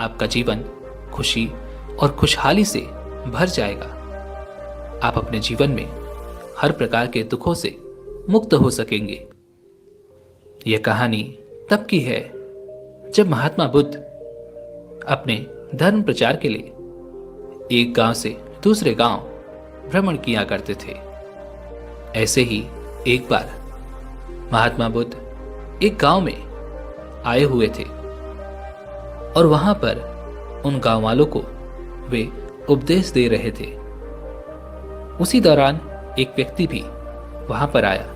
आपका जीवन खुशी और खुशहाली से भर जाएगा। आप अपने जीवन में हर प्रकार के दुखों से मुक्त हो सकेंगे। यह कहानी तब की है जब महात्मा बुद्ध अपने धर्म प्रचार के लिए एक गांव से दूसरे गांव भ्रमण किया करते थे। ऐसे ही एक बार महात्मा बुद्ध एक गांव में आए हुए थे और वहां पर उन गांव वालों को वे उपदेश दे रहे थे। उसी दौरान एक व्यक्ति भी वहां पर आया।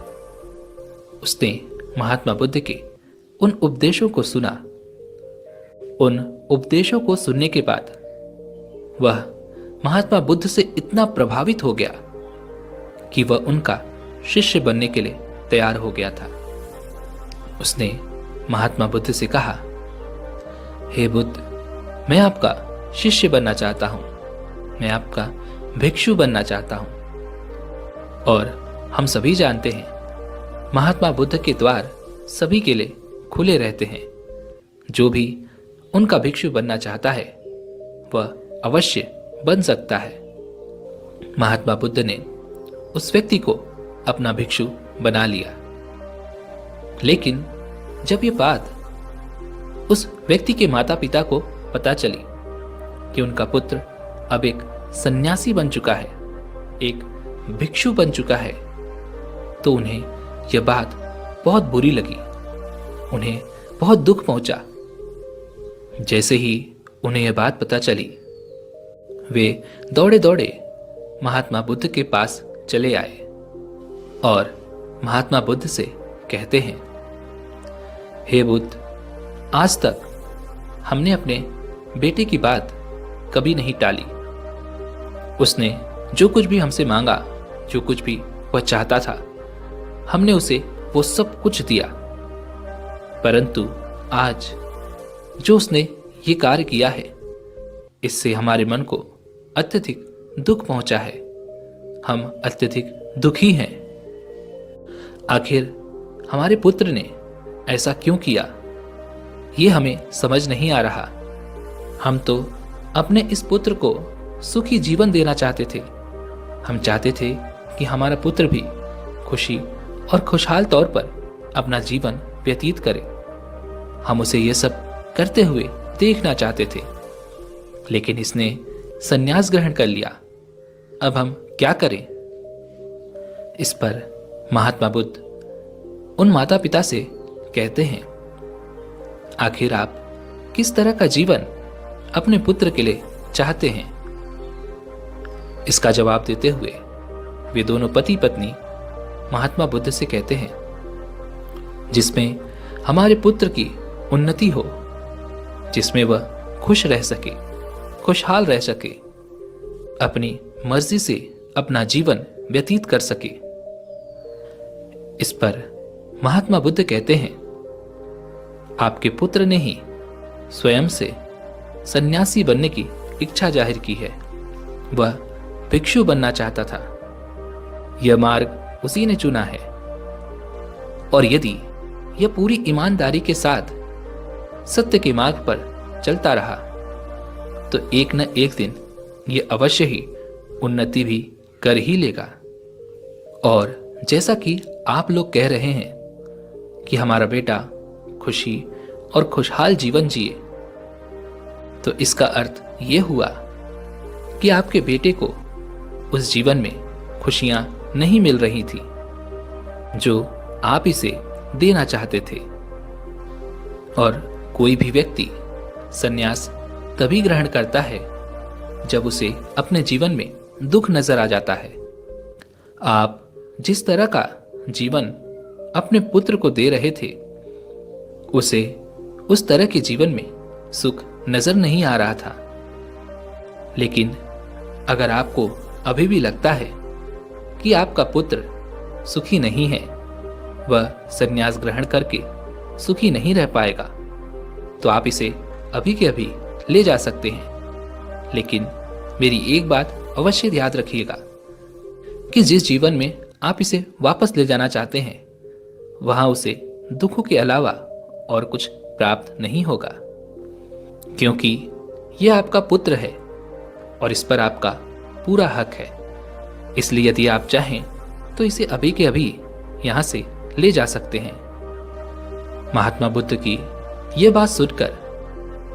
उसने महात्मा बुद्ध के उन उपदेशों को सुना। उन उपदेशों को सुनने के बाद वह महात्मा बुद्ध से इतना प्रभावित हो गया कि वह उनका शिष्य बनने के लिए तैयार हो गया था। उसने महात्मा बुद्ध से कहा, हे बुद्ध, मैं आपका शिष्य बनना चाहता हूं, मैं आपका भिक्षु बनना चाहता हूं। और हम सभी जानते हैं महात्मा बुद्ध के द्वार सभी के लिए खुले रहते हैं। जो भी उनका भिक्षु बनना चाहता है वह अवश्य बन सकता है। महात्मा बुद्ध ने उस व्यक्ति को अपना भिक्षु बना लिया। लेकिन जब ये बात उस व्यक्ति के माता पिता को पता चली कि उनका पुत्र अब एक सन्यासी बन चुका है, एक भिक्षु बन चुका है, तो उन्हें यह बात बहुत बुरी लगी। उन्हें बहुत दुख पहुंचा। जैसे ही उन्हें यह बात पता चली, वे दौड़े दौड़े महात्मा बुद्ध के पास चले आए और महात्मा बुद्ध से कहते हैं, हे बुद्ध, आज तक हमने अपने बेटे की बात कभी नहीं टाली। उसने जो कुछ भी हमसे मांगा, जो कुछ भी वह चाहता था, हमने उसे वो सब कुछ दिया। परंतु आज जो उसने ये कार्य किया है, इससे हमारे मन को अत्यधिक दुख पहुंचा है। हम अत्यधिक दुखी हैं। आखिर हमारे पुत्र ने ऐसा क्यों किया, ये हमें समझ नहीं आ रहा। हम तो अपने इस पुत्र को सुखी जीवन देना चाहते थे। हम चाहते थे कि हमारा पुत्र भी खुशी और खुशहाल तौर पर अपना जीवन व्यतीत करे। हम उसे ये सब करते हुए देखना चाहते थे, लेकिन इसने संन्यास ग्रहण कर लिया। अब हम क्या करें? इस पर महात्मा बुद्ध उन माता पिता से कहते हैं, आखिर आप किस तरह का जीवन अपने पुत्र के लिए चाहते हैं? इसका जवाब देते हुए वे दोनों पति पत्नी महात्मा बुद्ध से कहते हैं, जिसमें हमारे पुत्र की उन्नति हो, जिसमें वह खुश रह सके, खुशहाल रह सके, अपनी मर्जी से अपना जीवन व्यतीत कर सके। इस पर महात्मा बुद्ध कहते हैं, आपके पुत्र ने ही स्वयं से सन्यासी बनने की इच्छा जाहिर की है। वह भिक्षु बनना चाहता था। यह मार्ग उसी ने चुना है। और यदि यह पूरी ईमानदारी के साथ सत्य के मार्ग पर चलता रहा, तो एक न एक दिन यह अवश्य ही उन्नति भी कर ही लेगा। और जैसा कि आप लोग कह रहे हैं कि हमारा बेटा खुशी और खुशहाल जीवन जिए, तो इसका अर्थ यह हुआ कि आपके बेटे को उस जीवन में खुशियां नहीं मिल रही थी जो आप इसे देना चाहते थे। और कोई भी व्यक्ति संन्यास तभी ग्रहण करता है जब उसे अपने जीवन में दुख नजर आ जाता है। आप जिस तरह का जीवन अपने पुत्र को दे रहे थे, उसे उस तरह के जीवन में सुख नजर नहीं आ रहा था। लेकिन अगर आपको अभी भी लगता है कि आपका पुत्र सुखी नहीं है, वह संन्यास ग्रहण करके सुखी नहीं रह पाएगा, तो आप इसे अभी के अभी ले जा सकते हैं। लेकिन मेरी एक बात अवश्य याद रखिएगा कि जिस जीवन में आप इसे वापस ले जाना चाहते हैं, वहां उसे दुखों के अलावा और कुछ प्राप्त नहीं होगा। क्योंकि यह आपका पुत्र है और इस पर आपका पूरा हक है। इसलिए यदि आप चाहें तो इसे अभी के अभी यहां से ले जा सकते हैं। महात्मा बुद्ध की यह बात सुनकर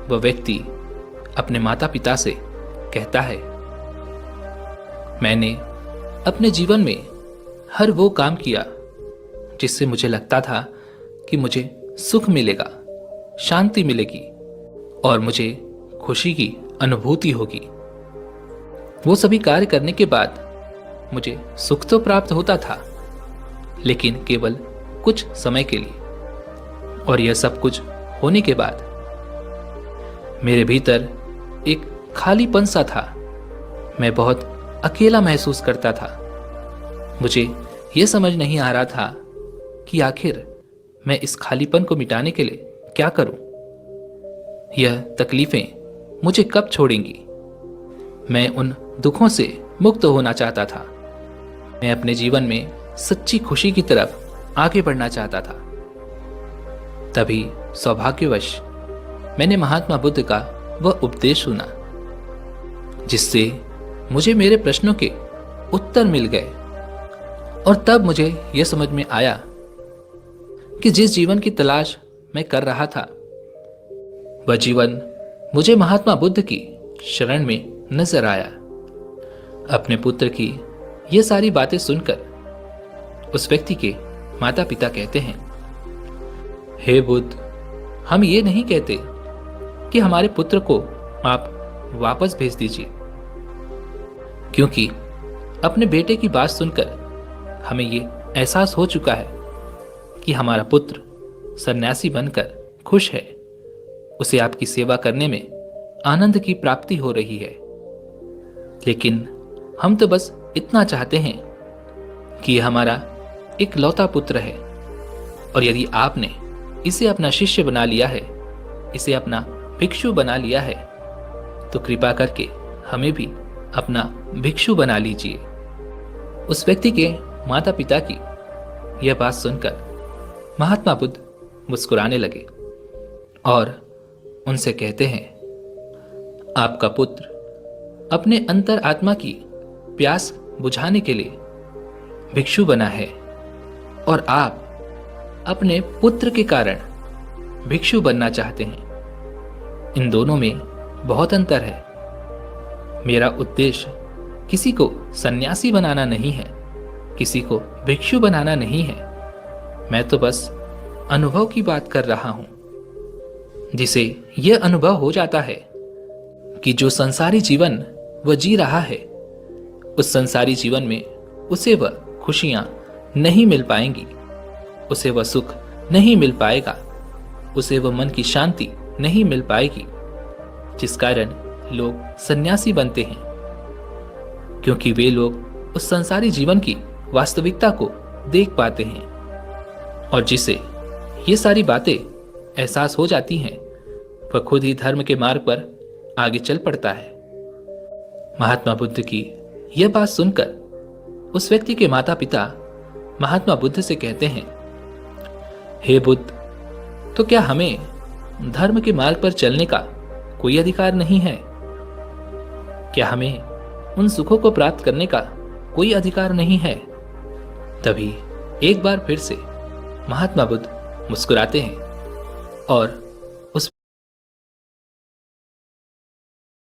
वह व्यक्ति अपने माता पिता से कहता है, मैंने अपने जीवन में हर वो काम किया जिससे मुझे लगता था कि मुझे सुख मिलेगा, शांति मिलेगी और मुझे खुशी की अनुभूति होगी। वो सभी कार्य करने के बाद मुझे सुख तो प्राप्त होता था, लेकिन केवल कुछ समय के लिए। और यह सब कुछ होने के बाद मेरे भीतर एक खालीपन सा था। मैं बहुत अकेला महसूस करता था। मुझे यह समझ नहीं आ रहा था कि आखिर मैं इस खालीपन को मिटाने के लिए क्या करूं। यह तकलीफें मुझे कब छोड़ेंगी। मैं उन दुखों से मुक्त होना चाहता था। मैं अपने जीवन में सच्ची खुशी की तरफ आगे बढ़ना चाहता था। तभी सौभाग्यवश मैंने महात्मा बुद्ध का वह उपदेश सुना, जिससे मुझे मेरे प्रश्नों के उत्तर मिल गए। और तब मुझे यह समझ में आया कि जिस जीवन की तलाश मैं कर रहा था, वह जीवन मुझे महात्मा बुद्ध की शरण में नजर आया। अपने पुत्र की ये सारी बातें सुनकर उस व्यक्ति के माता पिता कहते हैं, हे बुद्ध, हम ये नहीं कहते कि हमारे पुत्र को आप वापस भेज दीजिए, क्योंकि अपने बेटे की बात सुनकर हमें ये एहसास हो चुका है कि हमारा पुत्र सन्यासी बनकर खुश है। उसे आपकी सेवा करने में आनंद की प्राप्ति हो रही है। लेकिन हम तो बस इतना चाहते हैं कि यह हमारा इकलौता पुत्र है, और यदि आपने इसे अपना शिष्य बना लिया है, इसे अपना भिक्षु बना लिया है, तो कृपा करके हमें भी अपना भिक्षु बना लीजिए। उस व्यक्ति के माता पिता की यह बात सुनकर महात्मा बुद्ध मुस्कुराने लगे और उनसे कहते हैं, आपका पुत्र अपने अंतर आत्मा की प्यास बुझाने के लिए भिक्षु बना है, और आप अपने पुत्र के कारण भिक्षु बनना चाहते हैं। इन दोनों में बहुत अंतर है। मेरा उद्देश्य किसी को सन्यासी बनाना नहीं है, किसी को भिक्षु बनाना नहीं है। मैं तो बस अनुभव की बात कर रहा हूं, जिसे यह अनुभव हो जाता है कि जो संसारी जीवन वह जी रहा है, उस संसारी जीवन में उसे वह खुशियां नहीं मिल पाएंगी, उसे वह सुख नहीं मिल पाएगा, उसे वह मन की शांति नहीं मिल पाएगी, जिस कारण लोग सन्यासी बनते हैं, क्योंकि वे लोग उस संसारी जीवन की वास्तविकता को देख पाते हैं, और जिसे ये सारी बातें एहसास हो जाती हैं, वह खुद ही धर्म के मार्ग पर आगे चल पड़ता है। महात्मा बुद्ध की यह बात सुनकर उस व्यक्ति के माता पिता महात्मा बुद्ध से कहते हैं, हे बुद्ध, तो क्या हमें धर्म के मार्ग पर चलने का कोई अधिकार नहीं है? क्या हमें उन सुखों को प्राप्त करने का कोई अधिकार नहीं है? तभी एक बार फिर से महात्मा बुद्ध मुस्कुराते हैं और